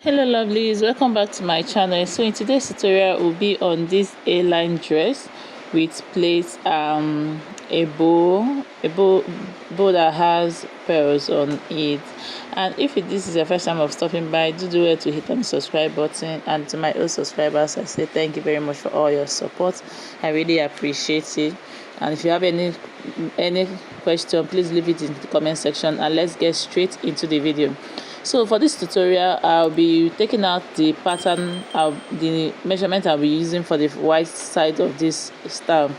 Hello lovelies, welcome back to my channel. So in today's tutorial will be on this A-line dress with plaits, a bow that has pearls on it. And if this is your first time of stopping by, do well to hit on the subscribe button. And to my old subscribers, I say thank you very much for all your support. I really appreciate it. And if you have any question, please leave it in the comment section, and let's get straight into the video. So for this tutorial, I'll be taking out the pattern, the measurement I'll be using for the white side of this style.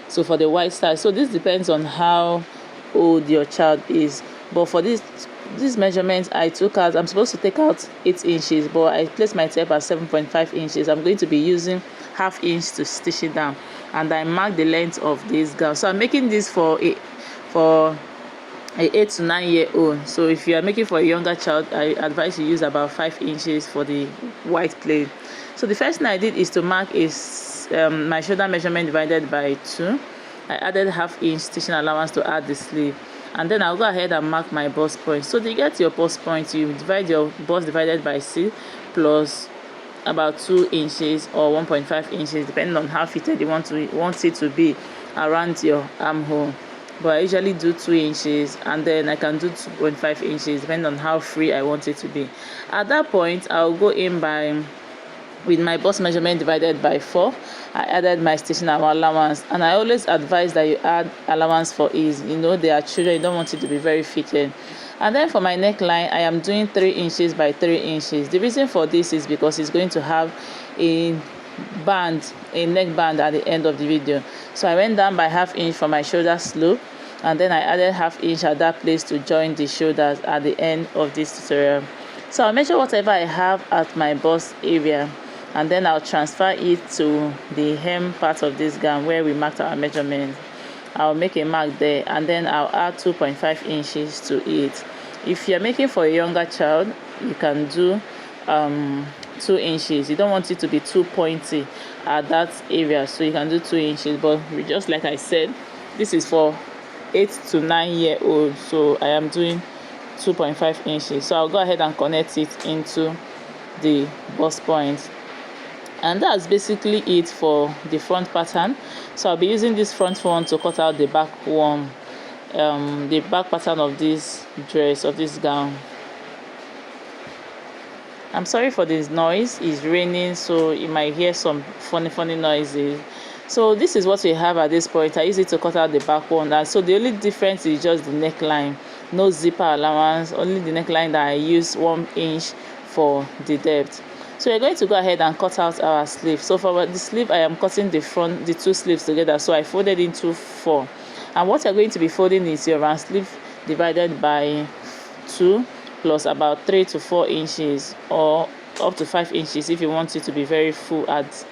So for the white side, so this depends on how old your child is. But for this measurement, I'm supposed to take out 8 inches, but I placed my tape at 7.5 inches. I'm going to be using ½ inch to stitch it down, and I mark the length of this gown. So I'm making this for a 8 to 9 year old. So if you are making for a younger child, I advise you use about 5 inches for the white plate. So the first thing I did is to mark my shoulder measurement divided by 2. I added ½ inch stitching allowance to add the sleeve, and then I'll go ahead and mark my bust point. So to get your bust point, you divide your bust divided by 6 plus about 2 inches or 1.5 inches, depending on how fitted you want it to be around your armhole. But I usually do 2 inches, and then I can do 2.5 inches depending on how free I want it to be. At that point, I'll go in with my bust measurement divided by 4. I added my stitching allowance, and I always advise that you add allowance for ease. They are children, you don't want it to be very fitted. And then for my neckline, I am doing 3 inches by 3 inches. The reason for this is because it's going to have a neckband at the end of the video. So I went down by ½ inch for my shoulder slope, and then I added ½ inch at that place to join the shoulders at the end of this tutorial. So I'll measure whatever I have at my bust area, and then I'll transfer it to the hem part of this gown where we marked our measurement. I'll make a mark there, and then I'll add 2.5 inches to it. If you're making for a younger child, you can do 2 inches. You don't want it to be too pointy at that area, so you can do 2 inches. But just like I said, this is for 8 to 9 year old, so I am doing 2.5 inches. So I'll go ahead and connect it into the bust point, and that's basically it for the front pattern. So I'll be using this front one to cut out the back one, the back pattern of this dress, of this gown. I'm sorry for this noise, it's raining, so you might hear some funny noises. So this is what we have at this point. I use it to cut out the back one, and so the only difference is just the neckline. No zipper allowance, only the neckline that I use 1 inch for the depth. So we're going to go ahead and cut out our sleeve. So for the sleeve, I am cutting the 2 sleeves together, so I folded into 4. And what you're going to be folding is your round sleeve divided by 2 plus about 3 to 4 inches or up to 5 inches if you want it to be very full at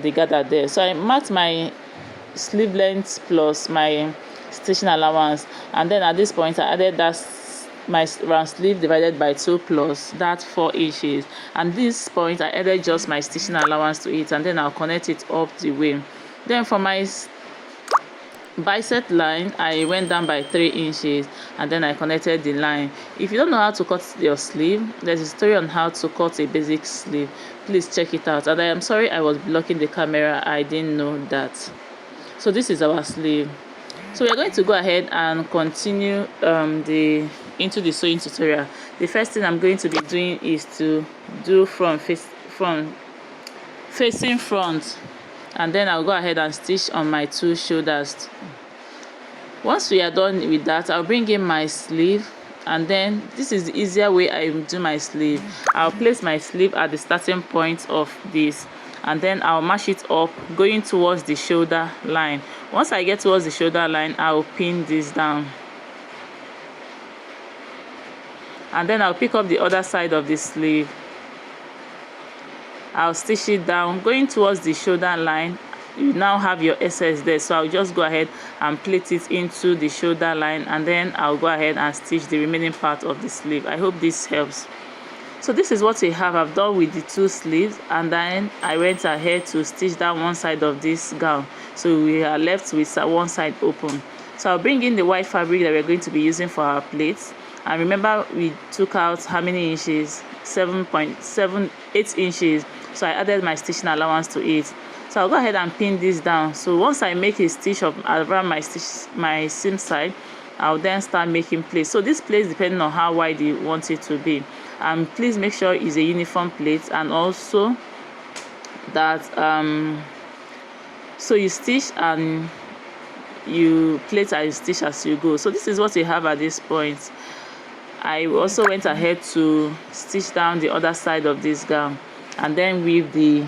the gather there. So I marked my sleeve length plus my stitching allowance, and then at this point I added my round sleeve divided by 2 plus that 4 inches, and this point I added just my stitching allowance to it, and then I'll connect it up the way. Then for my bicep line, I went down by 3 inches, and then I connected the line. If you don't know how to cut your sleeve, there's a story on how to cut a basic sleeve. Please check it out. And I am sorry I was blocking the camera, I didn't know that. So this is our sleeve. So we are going to go ahead and continue into the sewing tutorial. The first thing I'm going to be doing is to do facing front, and then I'll go ahead and stitch on my 2 shoulders. Once we are done with that, I'll bring in my sleeve, and then this is the easier way I do my sleeve. I'll place my sleeve at the starting point of this, and then I'll mash it up going towards the shoulder line. Once I get towards the shoulder line, I'll pin this down, and then I'll pick up the other side of the sleeve. I'll stitch it down going towards the shoulder line. You now have your excess there, so I'll just go ahead and plait it into the shoulder line, and then I'll go ahead and stitch the remaining part of the sleeve. I hope this helps. So this is what we have. I've done with the 2 sleeves, and then I went ahead to stitch down one side of this gown, so we are left with one side open. So I'll bring in the white fabric that we're going to be using for our plates, and remember we took out how many inches? 7.78 inches, so I added my stitching allowance to it. So I'll go ahead and pin this down. So once I make a stitch around my seam side, I'll then start making place. So this place, depending on how wide you want it to be, and please make sure it's a uniform plate, and also that so you stitch and you plait and you stitch as you go. So this is what we have at this point. I also went ahead to stitch down the other side of this gown and then weave the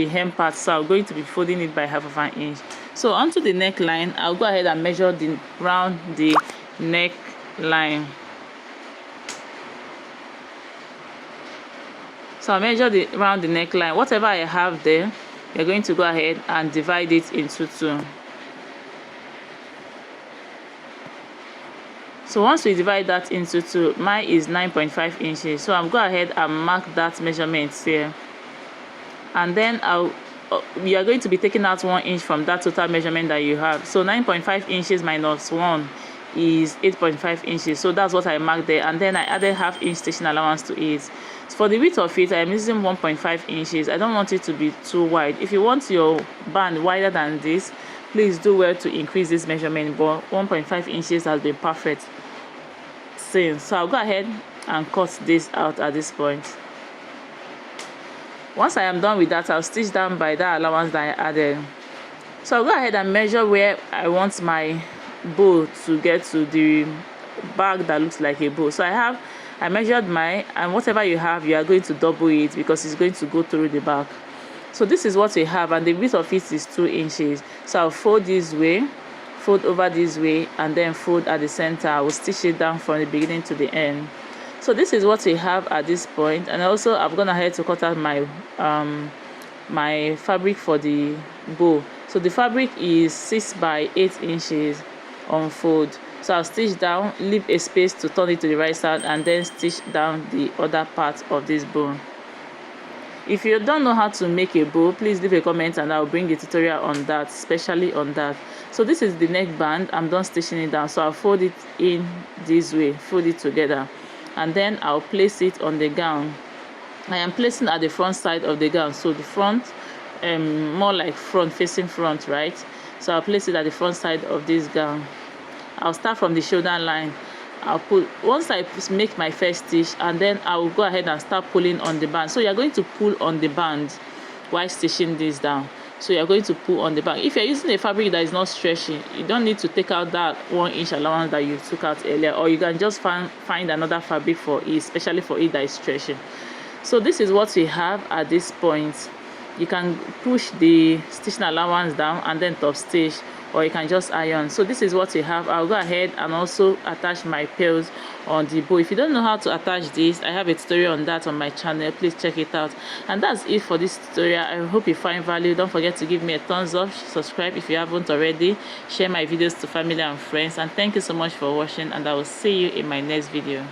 hem part. So I'm going to be folding it by 1/2 inch. So onto the neckline, I'll go ahead and measure round the neckline. So I'll measure around the neckline. Whatever I have there, you're going to go ahead and divide it into 2. So once we divide that into 2, mine is 9.5 inches. So I'm going ahead and mark that measurement here. And then we are going to be taking out 1 inch from that total measurement that you have. So 9.5 inches minus 1 is 8.5 inches. So that's what I marked there. And then I added 1/2 inch stitching allowance to it. So for the width of it, I'm using 1.5 inches. I don't want it to be too wide. If you want your band wider than this, please do well to increase this measurement, but 1.5 inches has been perfect since. So I'll go ahead and cut this out at this point. Once I am done with that, I'll stitch down by that allowance that I added. So I'll go ahead and measure where I want my bow to get to, the bag that looks like a bow. So I measured mine, and whatever you have, you are going to double it because it's going to go through the back. So this is what we have, and the width of it is 2 inches. So I'll fold this way, fold over this way, and then fold at the center. I will stitch it down from the beginning to the end. So this is what we have at this point. And also I've gone ahead to cut out my my fabric for the bow. So the fabric is 6 by 8 inches on fold. So I'll stitch down, leave a space to turn it to the right side, and then stitch down the other part of this bow. If you don't know how to make a bow, please leave a comment and I'll bring a tutorial on that, especially on that. So this is the neckband. I'm done stitching it down, so I'll fold it in this way, fold it together, and then I'll place it on the gown. I am placing at the front side of the gown, so the front, more like front, facing front, right? So I'll place it at the front side of this gown. I'll start from the shoulder line. Once I make my first stitch, and then I will go ahead and start pulling on the band. So you're going to pull on the band while stitching this down. So you're going to pull on the band. If you're using a fabric that is not stretchy, you don't need to take out that 1 inch allowance that you took out earlier, or you can just find another fabric for it, especially for it that is stretchy. So this is what we have at this point. You can push the stitching allowance down and then top stitch, or you can just iron. So this is what we have. I'll go ahead and also attach my pearls on the bow. If you don't know how to attach this, I have a tutorial on that on my channel. Please check it out. And that's it for this tutorial. I hope you find value. Don't forget to give me a thumbs up, subscribe if you haven't already, share my videos to family and friends, and thank you so much for watching, and I will see you in my next video.